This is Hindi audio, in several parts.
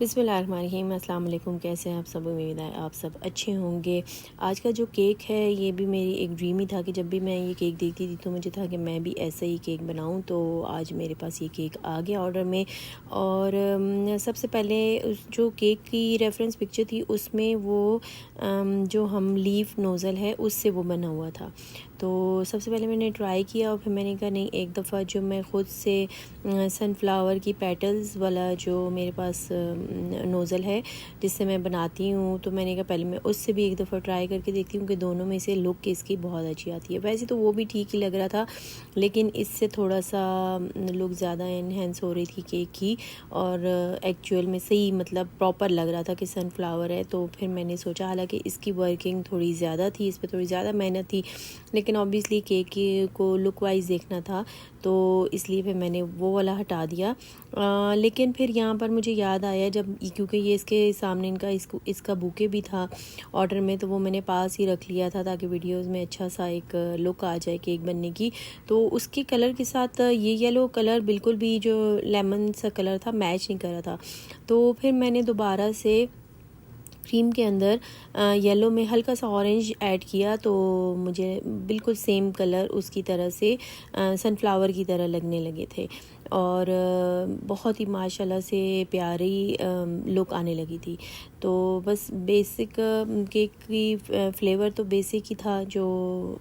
बिस्मिल्लाहिर्रहमानिर्रहीम। अस्सलाम वालेकुम। कैसे हैं आप सब? उम्मीद है आप सब अच्छे होंगे। आज का जो केक है ये भी मेरी एक ड्रीम ही था कि जब भी मैं ये केक देखती थी तो मुझे था कि मैं भी ऐसे ही केक बनाऊं। तो आज मेरे पास ये केक आ गया ऑर्डर में। और सबसे पहले जो केक की रेफरेंस पिक्चर थी उसमें वो जो हम लीफ नोज़ल है उससे वो बना हुआ था। तो सबसे पहले मैंने ट्राई किया और फिर मैंने कहा नहीं, एक दफ़ा जो मैं ख़ुद से सनफ्लावर की पेटल्स वाला जो मेरे पास नोज़ल है जिससे मैं बनाती हूँ, तो मैंने कहा पहले मैं उससे भी एक दफ़ा ट्राई करके देखती हूँ कि दोनों में से लुक इसकी बहुत अच्छी आती है। वैसे तो वो भी ठीक ही लग रहा था, लेकिन इससे थोड़ा सा लुक ज़्यादा इन्हेंस हो रही थी केक की। और एक्चुअल में सही मतलब प्रॉपर लग रहा था कि सनफ्लावर है। तो फिर मैंने सोचा, हालांकि इसकी वर्किंग थोड़ी ज़्यादा थी, इस पर थोड़ी ज़्यादा मेहनत थी, लेकिन ऑब्वियसली केक को लुक वाइज देखना था, तो इसलिए फिर मैंने वो वाला हटा दिया। लेकिन फिर यहाँ पर मुझे याद आया, जब क्योंकि ये इसके सामने इसका बुके भी था ऑर्डर में, तो वो मैंने पास ही रख लिया था ताकि वीडियोस में अच्छा सा एक लुक आ जाए केक बनने की। तो उसके कलर के साथ ये येलो कलर बिल्कुल भी जो लेमन सा कलर था मैच नहीं कर रहा था। तो फिर मैंने दोबारा से क्रीम के अंदर येलो में हल्का सा ऑरेंज ऐड किया, तो मुझे बिल्कुल सेम कलर उसकी तरह से सनफ्लावर की तरह लगने लगे थे। और बहुत ही माशाल्लाह से प्यारी लुक आने लगी थी। तो बस बेसिक केक की फ्लेवर तो बेसिक ही था, जो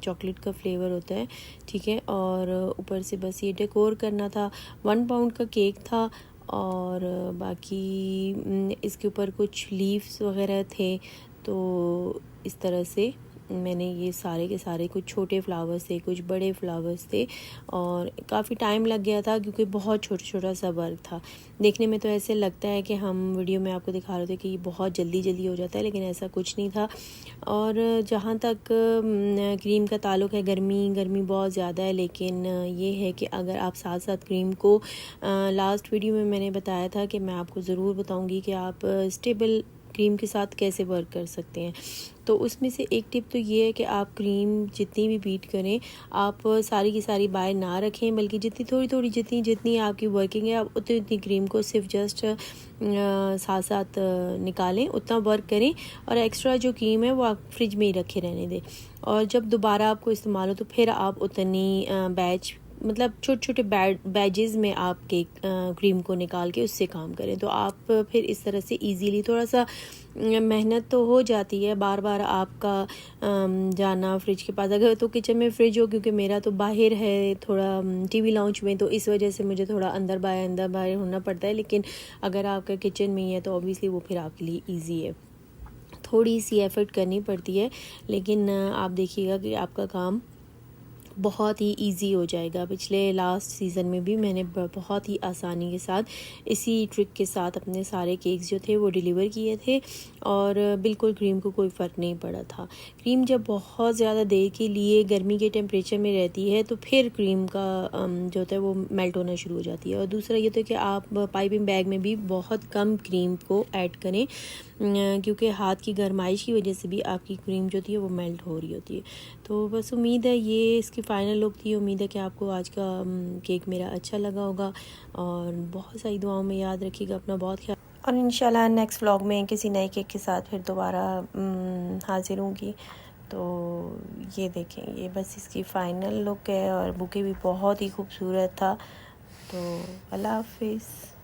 चॉकलेट का फ्लेवर होता है, ठीक है। और ऊपर से बस ये डेकोर करना था। 1 पाउंड का केक था और बाकी इसके ऊपर कुछ लीव्स वगैरह थे। तो इस तरह से मैंने ये सारे के सारे, कुछ छोटे फ्लावर्स थे, कुछ बड़े फ्लावर्स थे, और काफ़ी टाइम लग गया था क्योंकि बहुत छोटा छोटा सा वर्क था। देखने में तो ऐसे लगता है कि हम वीडियो में आपको दिखा रहे थे कि ये बहुत जल्दी जल्दी हो जाता है, लेकिन ऐसा कुछ नहीं था। और जहाँ तक क्रीम का ताल्लुक़ है, गर्मी बहुत ज़्यादा है, लेकिन ये है कि अगर आप साथ साथ क्रीम को लास्ट वीडियो में मैंने बताया था कि मैं आपको ज़रूर बताऊँगी कि आप स्टेबल क्रीम के साथ कैसे वर्क कर सकते हैं। तो उसमें से एक टिप तो ये है कि आप क्रीम जितनी भी बीट करें, आप सारी की सारी बाहर ना रखें, बल्कि जितनी थोड़ी थोड़ी जितनी आपकी वर्किंग है, आप उतनी उतनी क्रीम को सिर्फ जस्ट साथ साथ निकालें, उतना वर्क करें, और एक्स्ट्रा जो क्रीम है वो आप फ्रिज में ही रखे रहने दें। और जब दोबारा आपको इस्तेमाल हो तो फिर आप उतनी बैच, मतलब छोटे छोटे बैजेस में आप केक क्रीम को निकाल के उससे काम करें। तो आप फिर इस तरह से इजीली, थोड़ा सा मेहनत तो हो जाती है, बार बार आपका जाना फ्रिज के पास, अगर तो किचन में फ्रिज हो, क्योंकि मेरा तो बाहर है थोड़ा टीवी लाउंज में, तो इस वजह से मुझे थोड़ा अंदर बाहर होना पड़ता है। लेकिन अगर आपका किचन में ही है तो ऑब्वियसली वो फिर आपके लिए ईजी है। थोड़ी सी एफर्ट करनी पड़ती है, लेकिन आप देखिएगा कि आपका काम बहुत ही इजी हो जाएगा। पिछले लास्ट सीज़न में भी मैंने बहुत ही आसानी के साथ इसी ट्रिक के साथ अपने सारे केक्स जो थे वो डिलीवर किए थे, और बिल्कुल क्रीम को कोई फ़र्क नहीं पड़ा था। क्रीम जब बहुत ज़्यादा देर के लिए गर्मी के टेम्परेचर में रहती है तो फिर क्रीम का जो होता है वो मेल्ट होना शुरू हो जाती है। और दूसरा ये तो कि आप पाइपिंग बैग में भी बहुत कम क्रीम को ऐड करें, क्योंकि हाथ की गर्माइश की वजह से भी आपकी क्रीम जो होती है वो मेल्ट हो रही होती है। तो बस उम्मीद है ये इसकी फ़ाइनल लुक थी। उम्मीद है कि आपको आज का केक मेरा अच्छा लगा होगा, और बहुत सारी दुआओं में याद रखिएगा अपना बहुत ख्याल। और इंशाल्लाह नेक्स्ट व्लॉग में किसी नए केक के साथ फिर दोबारा हाजिर होंगी। तो ये देखें, ये बस इसकी फ़ाइनल लुक है, और बुके भी बहुत ही खूबसूरत था। तो अल्लाह हाफिज़।